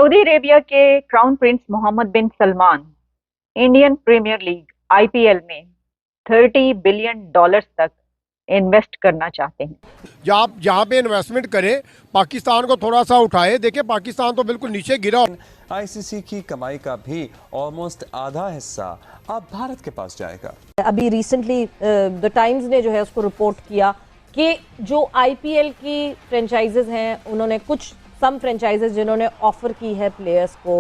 Saudi Arabia के crown prince Mohammed bin Salman Indian premiere League IPL में $30 billion तक invest करना चाहते हैं। आप जहाँ पे इन्वेस्टमेंट करें, पाकिस्तान को थोड़ा सा उठाए। देखिए, पाकिस्तान तो बिल्कुल नीचे गिरा। आईसीसी की कमाई का भी ऑलमोस्ट आधा हिस्सा अब भारत के पास जाएगा। अभी रिसेंटली द टाइम्स ने जो है उसको रिपोर्ट किया कि जो आईपीएल की फ्रेंचाइजेज हैं, उन्होंने कुछ सम फ्रेंचाइजेज जिन्होंने ऑफर की है प्लेयर्स को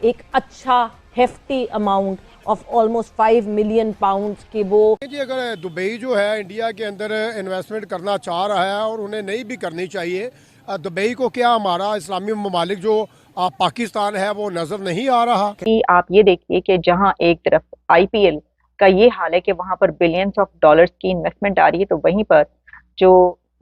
एक अच्छा hefty amount of almost 5 million pounds के वो जी, अगर दुबई जो है इंडिया के अंदर इन्वेस्टमेंट करना चाह रहा है और उन्हें नहीं भी करनी चाहिए। दुबई को क्या हमारा इस्लामी ममालिक जो पाकिस्तान है वो नजर नहीं आ रहा? कि आप ये देखिए कि जहां एक तरफ आईपीएल का ये हाल है कि वहां पर बिलियंस ऑफ डॉलर्स की इन्वेस्टमेंट आ रही है, तो वहीं पर जो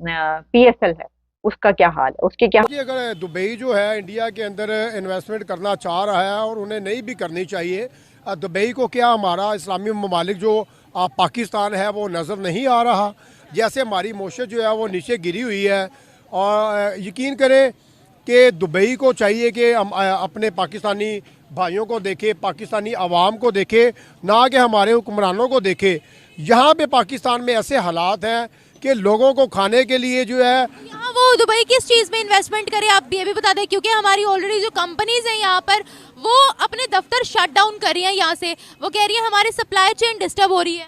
पीएसएल है उसका क्या हाल है, उसके क्या? जी, अगर दुबई जो है इंडिया के अंदर इन्वेस्टमेंट करना चाह रहा है और उन्हें नहीं भी करनी चाहिए। दुबई को क्या हमारा इस्लामी ममालिक जो पाकिस्तान है वो नज़र नहीं आ रहा? जैसे हमारी मोशत जो है वो नीचे गिरी हुई है। और यकीन करें कि दुबई को चाहिए कि हम अपने पाकिस्तानी भाइयों को देखे, पाकिस्तानी अवाम को देखे, ना कि हमारे हुक्मरानों को देखे। यहाँ पे पाकिस्तान में ऐसे हालात हैं कि लोगों को खाने के लिए जो है यहाँ वो दुबई किस चीज़ में इन्वेस्टमेंट करे, आप ये भी बता दें, क्योंकि हमारी ऑलरेडी जो कंपनीज हैं यहाँ पर वो अपने दफ्तर शट डाउन कर रही हैं। यहाँ से वो कह रही है हमारी सप्लाई चेन डिस्टर्ब हो रही है।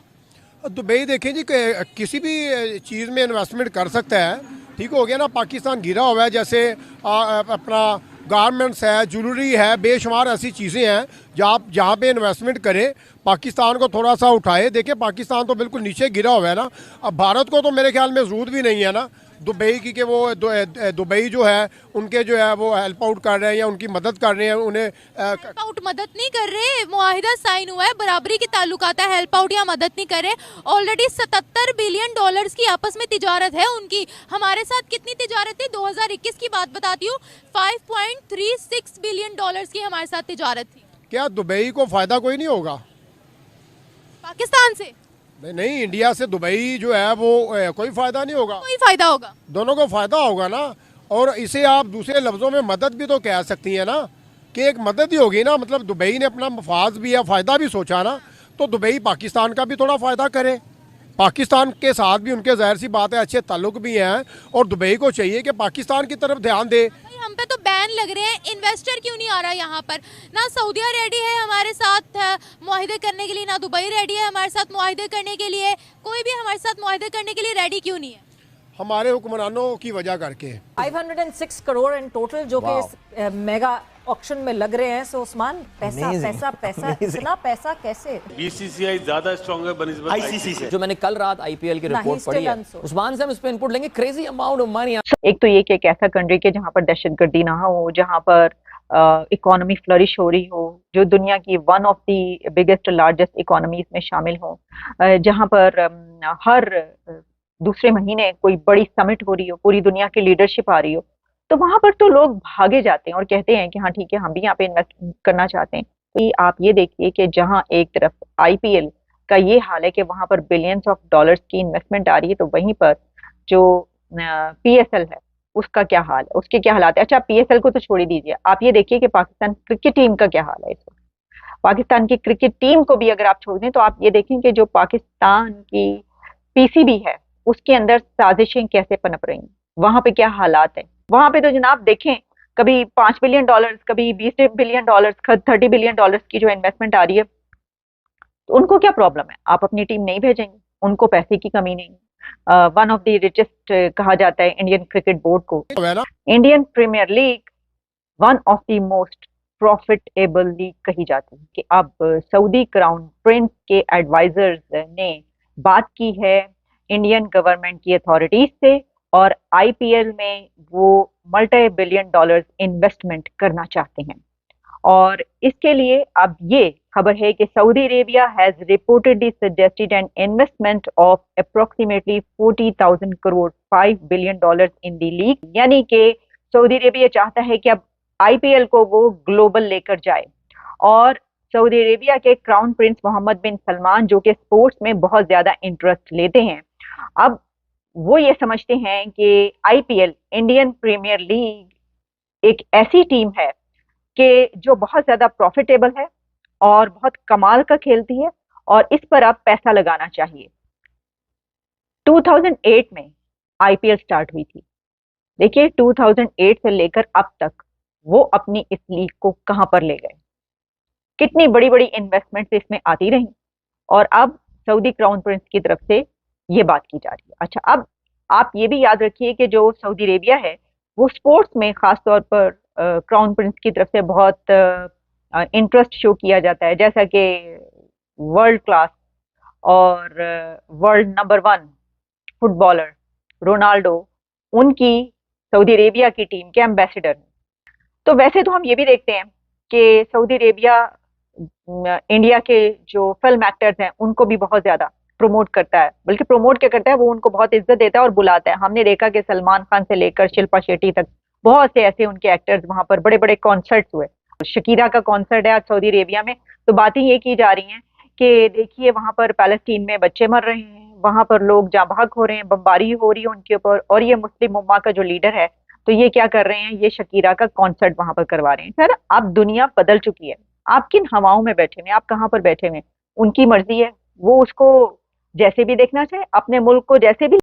दुबई देखें जी, किसी भी चीज़ में इन्वेस्टमेंट कर सकता है। ठीक हो गया ना, पाकिस्तान गिरा हुआ है। जैसे अपना गारमेंट्स है, ज्वेलरी है, बेशुमार ऐसी चीज़ें हैं जहाँ पे इन्वेस्टमेंट करें, पाकिस्तान को थोड़ा सा उठाए। देखिए, पाकिस्तान तो बिल्कुल नीचे गिरा हुआ है ना। अब भारत को तो मेरे ख्याल में ज़रूरत भी नहीं है ना दुबई की कि वो दुबई जो है उनके जो है वो हेल्प आउट कर रहे हैं या उनकी मदद कर रहे हैं। उन्हें हेल्प आउट मदद नहीं कर रहे, मुआहिदा साइन हुआ है, बराबरी की ताल्लुकात है, हेल्प आउट या मदद नहीं कर रहे। ऑलरेडी $77 बिलियन की आपस में तिजारत है उनकी। हमारे साथ कितनी तिजारत थी? 2021 की बात बताती हूँ, $5.36 बिलियन की हमारे साथ तिजारत थी। क्या दुबई को फ़ायदा कोई नहीं होगा पाकिस्तान से? नहीं, इंडिया से दुबई जो है वो कोई फ़ायदा नहीं होगा। कोई फायदा होगा, दोनों को फ़ायदा होगा ना। और इसे आप दूसरे लफ्ज़ों में मदद भी तो कह सकती हैं ना, कि एक मदद ही होगी ना। मतलब दुबई ने अपना मफाद भी या फ़ायदा भी सोचा ना, तो दुबई पाकिस्तान का भी थोड़ा फ़ायदा करे। पाकिस्तान के साथ भी उनके ज़ाहिर सी बात है अच्छे ताल्लुक भी हैं, और दुबई को चाहिए कि पाकिस्तान की तरफ ध्यान दे। हम पे तो बैन लग रहे हैं, इन्वेस्टर क्यों नहीं आ रहा यहाँ पर? ना सऊदीया रेडी है हमारे साथ मुआहिदे करने के लिए, ना दुबई रेडी है हमारे साथ मुआहिदे करने के लिए। कोई भी हमारे साथ मुआहिदे करने के लिए रेडी क्यों नहीं है? हमारे हुक्मरानों की वजह करके 506 करोड़ इन टोटल जो कि इस मेगा ऑक्शन में लग रहे हैं। सो उस्मान, पैसा पैसा पैसा, इतना पैसा कैसे? बीसीसीआई ज्यादा स्ट्रॉन्ग है बनिस्बत आईसीसी से। जो मैंने कल रात आईपीएल की रिपोर्ट पढ़ी है, उस्मान से हम इस पे इनपुट लेंगे। Crazy amount of money. एक तो ये कि एक ऐसा कंट्री के जहाँ पर दहशतगर्दी ना हो, जहाँ पर इकोनॉमी फ्लरिश हो रही हो, जो दुनिया की one of the biggest largest economies में शामिल हो, जहाँ पर हर दूसरे महीने कोई बड़ी समिट हो रही हो, पूरी दुनिया की लीडरशिप आ रही हो, तो वहां पर तो लोग भागे जाते हैं और कहते हैं कि हाँ ठीक है, हम भी यहाँ पे इन्वेस्ट करना चाहते हैं। तो आप ये देखिए कि जहां एक तरफ आईपीएल का ये हाल है कि वहां पर बिलियंस ऑफ डॉलर्स की इन्वेस्टमेंट आ रही है, तो वहीं पर जो पीएसएल है उसका क्या हाल है, उसके क्या हालात है। अच्छा, पीएसएल को तो छोड़ ही दीजिए, आप ये देखिए कि पाकिस्तान क्रिकेट टीम का क्या हाल है इस वक्त। पाकिस्तान की क्रिकेट टीम को भी अगर आप छोड़ दें तो आप ये देखें कि जो पाकिस्तान की पीसीबी है उसके अंदर साजिशें कैसे पनप रही हैं, वहां पे क्या हालात है। वहां पे तो जनाब देखें, कभी $5 बिलियन, कभी $20 बिलियन, 30 बिलियन डॉलर्स की जो इन्वेस्टमेंट आ रही है, तो उनको क्या प्रॉब्लम है? आप अपनी टीम नहीं भेजेंगे? उनको पैसे की कमी नहीं। वन ऑफ द रिचेस्ट कहा जाता है इंडियन क्रिकेट बोर्ड को। Indian premiere league one of the most profitable league कही जाती है। कि अब सऊदी क्राउन प्रिंस के एडवाइजर्स ने बात की है इंडियन गवर्नमेंट की अथॉरिटीज से, और आईपीएल में वो मल्टी बिलियन डॉलर्स इन्वेस्टमेंट करना चाहते हैं। और इसके लिए अब ये खबर है कि Saudi Arabia has reportedly suggested an investment of approximately 40,000 crore $5 billion in the league. यानी कि सऊदी अरेबिया चाहता है कि अब आईपीएल को वो ग्लोबल लेकर जाए। और सऊदी अरेबिया के crown prince Mohammed bin Salman, जो कि स्पोर्ट्स में बहुत ज्यादा इंटरेस्ट लेते हैं, अब वो ये समझते हैं कि आईपीएल, इंडियन प्रीमियर लीग, एक ऐसी टीम है कि जो बहुत ज्यादा प्रॉफिटेबल है और बहुत कमाल का खेलती है और इस पर अब पैसा लगाना चाहिए। 2008 में आईपीएल स्टार्ट हुई थी। देखिए 2008 से लेकर अब तक वो अपनी इस लीग को कहां पर ले गए, कितनी बड़ी बड़ी इन्वेस्टमेंट्स इसमें आती रही और अब सऊदी क्राउन प्रिंस की तरफ से ये बात की जा रही है। अच्छा, अब आप ये भी याद रखिए कि जो सऊदी अरेबिया है वो स्पोर्ट्स में खास तौर पर क्राउन प्रिंस की तरफ से बहुत इंटरेस्ट शो किया जाता है, जैसा कि वर्ल्ड क्लास और वर्ल्ड नंबर 1 फुटबॉलर रोनाल्डो उनकी सऊदी अरेबिया की टीम के एम्बेसडर हैं। तो वैसे तो हम ये भी देखते हैं कि सऊदी अरेबिया इंडिया के जो फिल्म एक्टर्स हैं उनको भी बहुत ज्यादा प्रमोट करता है, बल्कि प्रमोट क्या करता है, वो उनको बहुत इज्जत देता है और बुलाता है। हमने देखा कि सलमान खान से लेकर शिल्पा शेट्टी तक बहुत से ऐसे उनके एक्टर्स वहां पर बड़े बड़े कॉन्सर्ट्स हुए। शकीरा का कॉन्सर्ट है आज सऊदी अरेबिया में, तो बातें ये की जा रही हैं कि देखिए वहां पर पैलेस्टीन में बच्चे मर रहे हैं, वहां पर लोग जाँ बहक हो रहे हैं, बमबारी हो रही है उनके ऊपर, और ये मुस्लिम उम्मा का जो लीडर है तो ये क्या कर रहे हैं, ये शकीरा का कॉन्सर्ट वहां पर करवा रहे हैं। सर अब दुनिया बदल चुकी है, आप किन हवाओं में बैठे हुए, आप कहाँ पर बैठे हुए, उनकी मर्जी है, वो उसको जैसे भी देखना चाहे, अपने मुल्क को जैसे भी